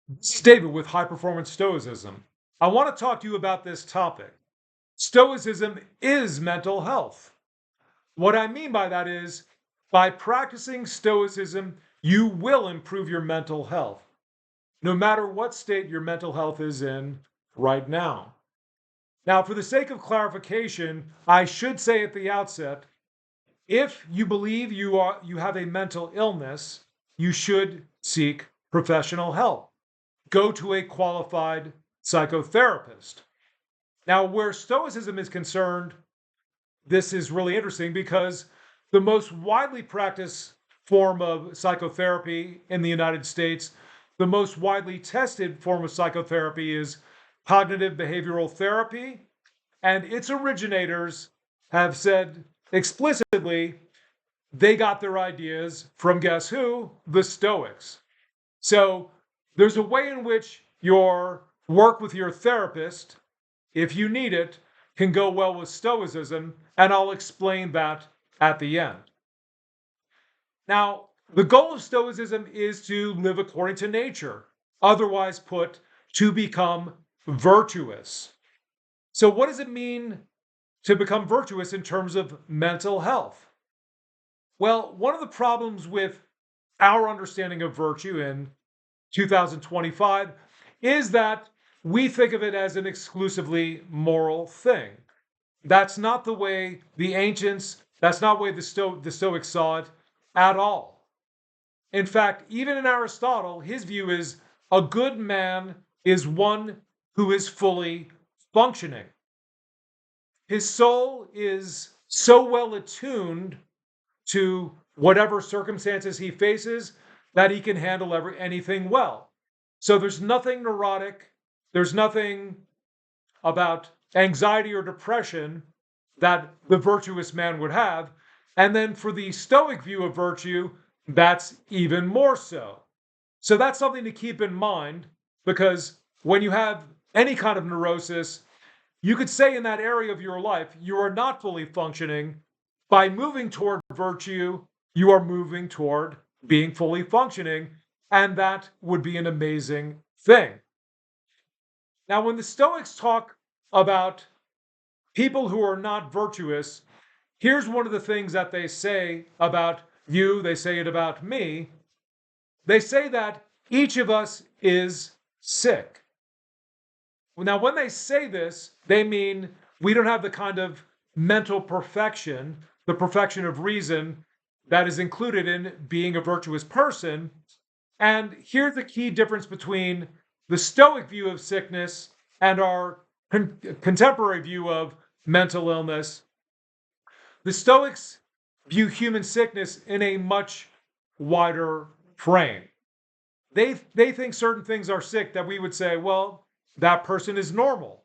This is David with High Performance Stoicism. I want to talk to you about this topic. Stoicism is mental health. What I mean by that is, by practicing Stoicism, you will improve your mental health, no matter what state your mental health is in right now. Now, for the sake of clarification, I should say at the outset, if you believe you have a mental illness, you should seek professional help. Go to a qualified psychotherapist. Now, where Stoicism is concerned, this is really interesting because the most widely practiced form of psychotherapy in the United States, the most widely tested form of psychotherapy is cognitive behavioral therapy, and its originators have said explicitly they got their ideas from guess who? The Stoics. So there's a way in which your work with your therapist, if you need it, can go well with Stoicism, and I'll explain that at the end. Now, the goal of Stoicism is to live according to nature, otherwise put, to become virtuous. So, what does it mean to become virtuous in terms of mental health? Well, one of the problems with our understanding of virtue in 2025 is that we think of it as an exclusively moral thing. That's not the way the ancients, that's not the way the Stoics saw it at all. In fact, even in Aristotle, his view is a good man is one who is fully functioning. His soul is so well attuned to whatever circumstances he faces that he can handle anything well. So there's nothing neurotic, there's nothing about anxiety or depression that the virtuous man would have. And then for the Stoic view of virtue, that's even more so. So that's something to keep in mind, because when you have any kind of neurosis, you could say in that area of your life, you are not fully functioning. By moving toward virtue, you are moving toward being fully functioning, and that would be an amazing thing. Now, when the Stoics talk about people who are not virtuous, here's one of the things that they say about you, they say it about me. They say that each of us is sick. Now, when they say this, they mean we don't have the kind of mental perfection, the perfection of reason that is included in being a virtuous person. And here's the key difference between the Stoic view of sickness and our contemporary view of mental illness. The Stoics view human sickness in a much wider frame. They think certain things are sick that we would say, well, that person is normal.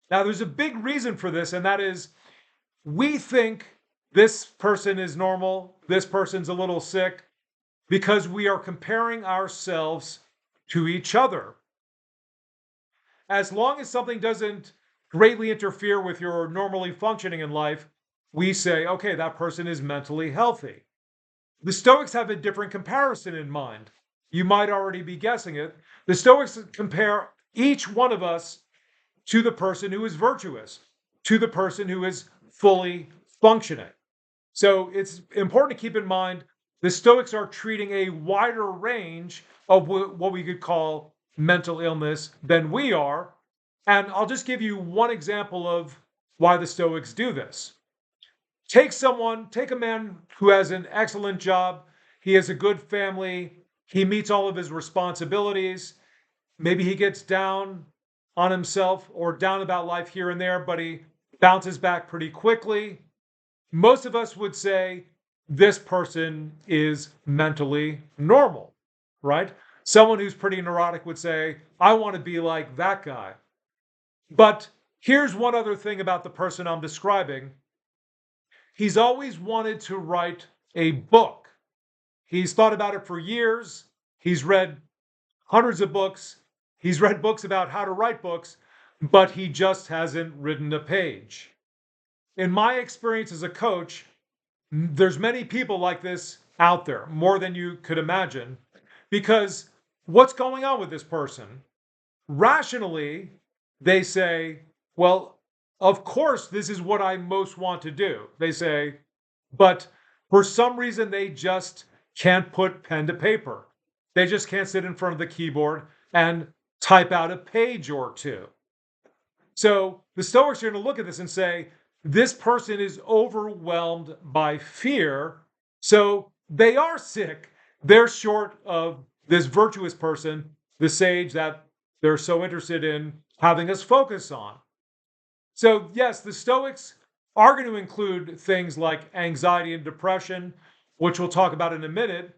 Now, there's a big reason for this, and that is we think this person is normal, this person's a little sick, because we are comparing ourselves to each other. As long as something doesn't greatly interfere with your normally functioning in life, we say, okay, that person is mentally healthy. The Stoics have a different comparison in mind. You might already be guessing it. The Stoics compare each one of us to the person who is virtuous, to the person who is fully functioning. So it's important to keep in mind the Stoics are treating a wider range of what we could call mental illness than we are. And I'll just give you one example of why the Stoics do this. Take a man who has an excellent job, he has a good family, he meets all of his responsibilities, maybe he gets down on himself or down about life here and there, but he bounces back pretty quickly. Most of us would say this person is mentally normal, right? Someone who's pretty neurotic would say, I want to be like that guy. But here's one other thing about the person I'm describing. He's always wanted to write a book. He's thought about it for years. He's read hundreds of books. He's read books about how to write books, but he just hasn't written a page. In my experience as a coach, there's many people like this out there, more than you could imagine, because what's going on with this person? Rationally, they say, well, of course, this is what I most want to do. They say, but for some reason, they just can't put pen to paper. They just can't sit in front of the keyboard and type out a page or two. So the Stoics are going to look at this and say, this person is overwhelmed by fear. So they are sick. They're short of this virtuous person, the sage that they're so interested in having us focus on. So, yes, the Stoics are going to include things like anxiety and depression, which we'll talk about in a minute,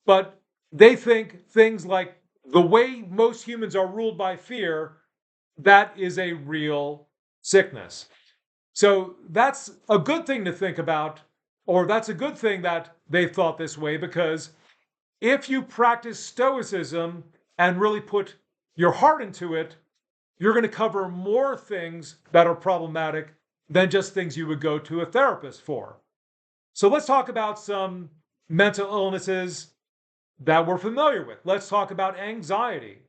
but they think things like the way most humans are ruled by fear, that is a real sickness. So that's a good thing to think about, or that's a good thing that they thought this way, because if you practice Stoicism and really put your heart into it, you're going to cover more things that are problematic than just things you would go to a therapist for. So let's talk about some mental illnesses that we're familiar with. Let's talk about anxiety.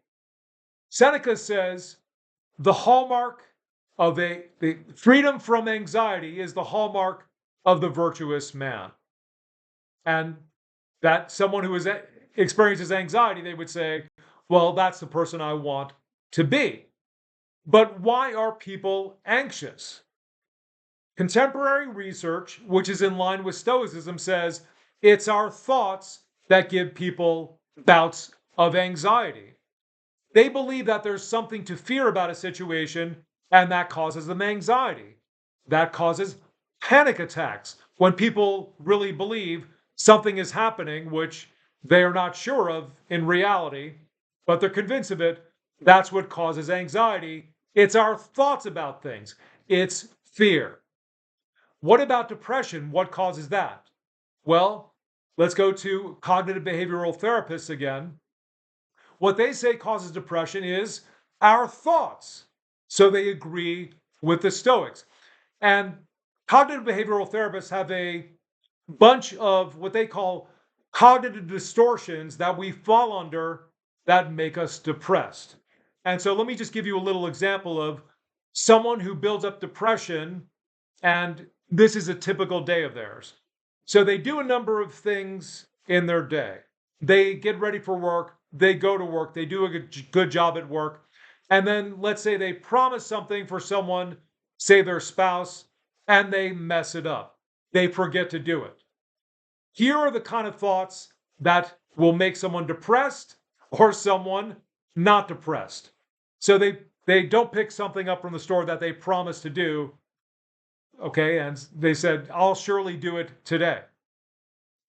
Seneca says the hallmark of the freedom from anxiety is the hallmark of the virtuous man. And that someone who experiences anxiety, they would say, well, that's the person I want to be. But why are people anxious? Contemporary research, which is in line with Stoicism, says it's our thoughts that give people bouts of anxiety. They believe that there's something to fear about a situation, and that causes them anxiety. That causes panic attacks when people really believe something is happening, which they are not sure of in reality, but they're convinced of it. That's what causes anxiety. It's our thoughts about things, it's fear. What about depression? What causes that? Well, let's go to cognitive behavioral therapists again. What they say causes depression is our thoughts. So they agree with the Stoics. And cognitive behavioral therapists have a bunch of what they call cognitive distortions that we fall under that make us depressed. And so let me just give you a little example of someone who builds up depression, and this is a typical day of theirs. So they do a number of things in their day. They get ready for work, they go to work, they do a good job at work, and then let's say they promise something for someone, say their spouse, and they mess it up. They forget to do it. Here are the kind of thoughts that will make someone depressed or someone not depressed. So they don't pick something up from the store that they promised to do, okay, and they said, I'll surely do it today.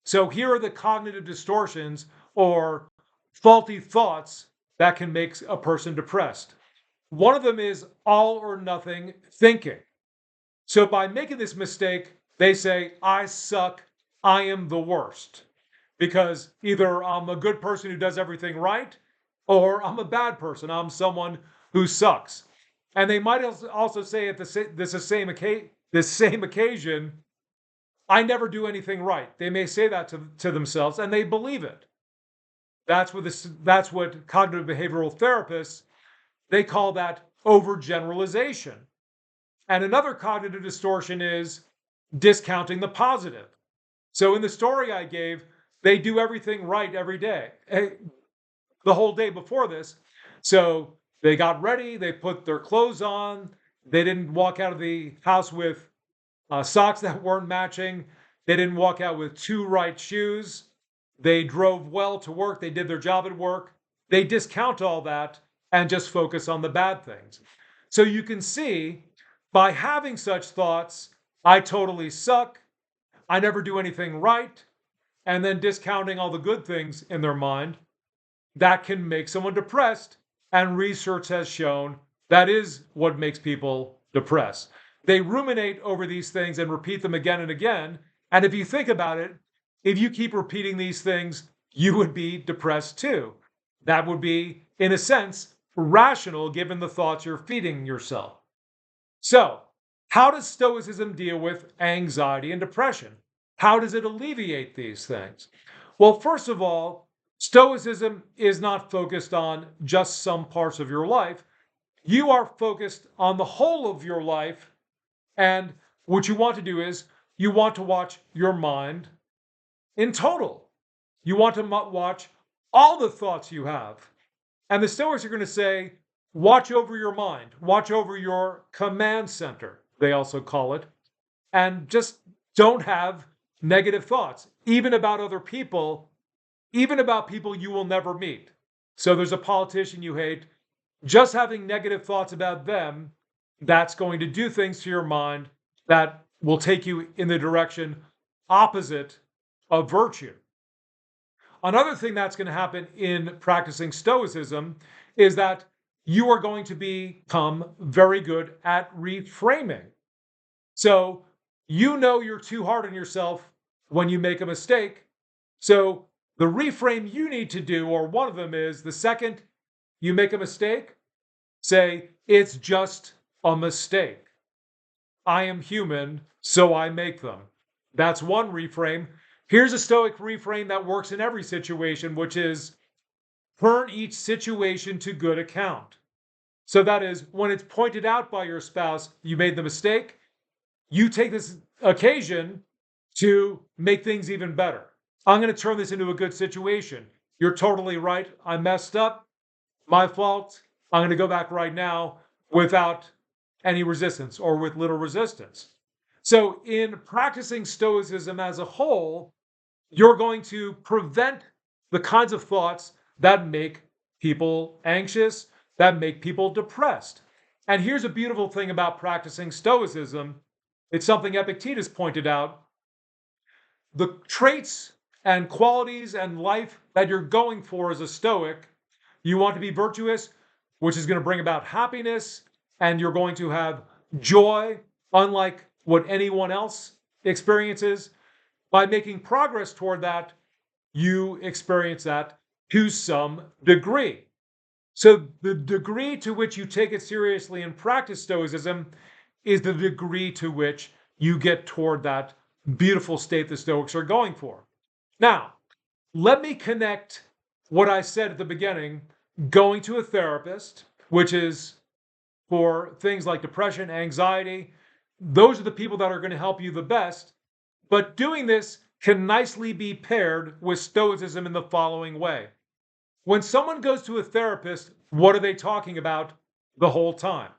So here are the cognitive distortions or faulty thoughts that can make a person depressed. One of them is all or nothing thinking. So by making this mistake, they say, I suck, I am the worst. Because either I'm a good person who does everything right, or I'm a bad person, I'm someone who sucks. And they might also say at this same occasion, I never do anything right. They may say that to themselves, and they believe it. That's what cognitive behavioral therapists, they call that overgeneralization. And another cognitive distortion is discounting the positive. So in the story I gave, they do everything right every day, the whole day before this. So they got ready, they put their clothes on, they didn't walk out of the house with socks that weren't matching, they didn't walk out with two right shoes, they drove well to work, they did their job at work. They discount all that and just focus on the bad things. So you can see by having such thoughts, I totally suck, I never do anything right, and then discounting all the good things in their mind, that can make someone depressed. And research has shown that is what makes people depressed. They ruminate over these things and repeat them again and again. And if you think about it, if you keep repeating these things, you would be depressed too. That would be, in a sense, rational given the thoughts you're feeding yourself. So, how does Stoicism deal with anxiety and depression? How does it alleviate these things? Well, first of all, Stoicism is not focused on just some parts of your life. You are focused on the whole of your life. And what you want to do is you want to watch your mind in total. You want to watch all the thoughts you have. And the Stoics are going to say, watch over your mind, watch over your command center, they also call it, and just don't have negative thoughts, even about other people, even about people you will never meet. So there's a politician you hate, just having negative thoughts about them, that's going to do things to your mind that will take you in the direction opposite of virtue. Another thing that's going to happen in practicing Stoicism is that you are going to become very good at reframing. So you know you're too hard on yourself when you make a mistake. So the reframe you need to do, or one of them is, the second you make a mistake, say, it's just a mistake. I am human, so I make them. That's one reframe. Here's a Stoic reframe that works in every situation, which is turn each situation to good account. So that is, when it's pointed out by your spouse, you made the mistake, you take this occasion to make things even better. I'm going to turn this into a good situation. You're totally right. I messed up. My fault. I'm going to go back right now without any resistance or with little resistance. So, in practicing Stoicism as a whole, you're going to prevent the kinds of thoughts that make people anxious, that make people depressed. And here's a beautiful thing about practicing Stoicism. It's something Epictetus pointed out. The traits and qualities and life that you're going for as a Stoic, you want to be virtuous, which is going to bring about happiness, and you're going to have joy, unlike what anyone else experiences. By making progress toward that, you experience that to some degree. So the degree to which you take it seriously and practice Stoicism is the degree to which you get toward that beautiful state the Stoics are going for. Now, let me connect what I said at the beginning, going to a therapist, which is for things like depression, anxiety. Those are the people that are going to help you the best. But doing this can nicely be paired with Stoicism in the following way. When someone goes to a therapist, what are they talking about the whole time?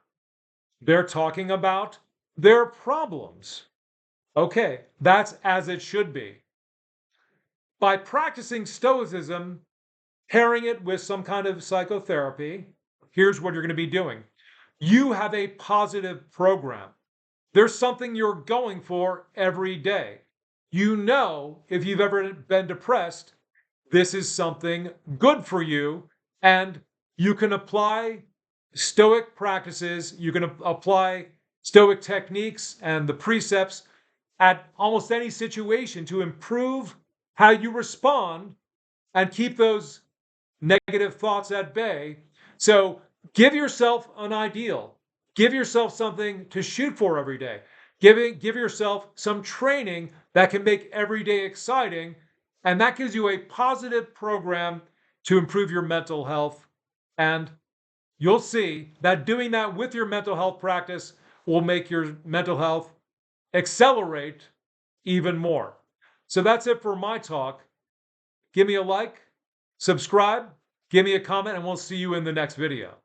They're talking about their problems. Okay, that's as it should be. By practicing Stoicism, pairing it with some kind of psychotherapy, here's what you're going to be doing. You have a positive program. There's something you're going for every day. You know, if you've ever been depressed, this is something good for you, and you can apply Stoic practices, you can apply Stoic techniques and the precepts at almost any situation to improve how you respond and keep those negative thoughts at bay. So give yourself an ideal. Give yourself something to shoot for every day. Give yourself some training that can make every day exciting. And that gives you a positive program to improve your mental health. And you'll see that doing that with your mental health practice will make your mental health accelerate even more. So that's it for my talk. Give me a like, subscribe, give me a comment, and we'll see you in the next video.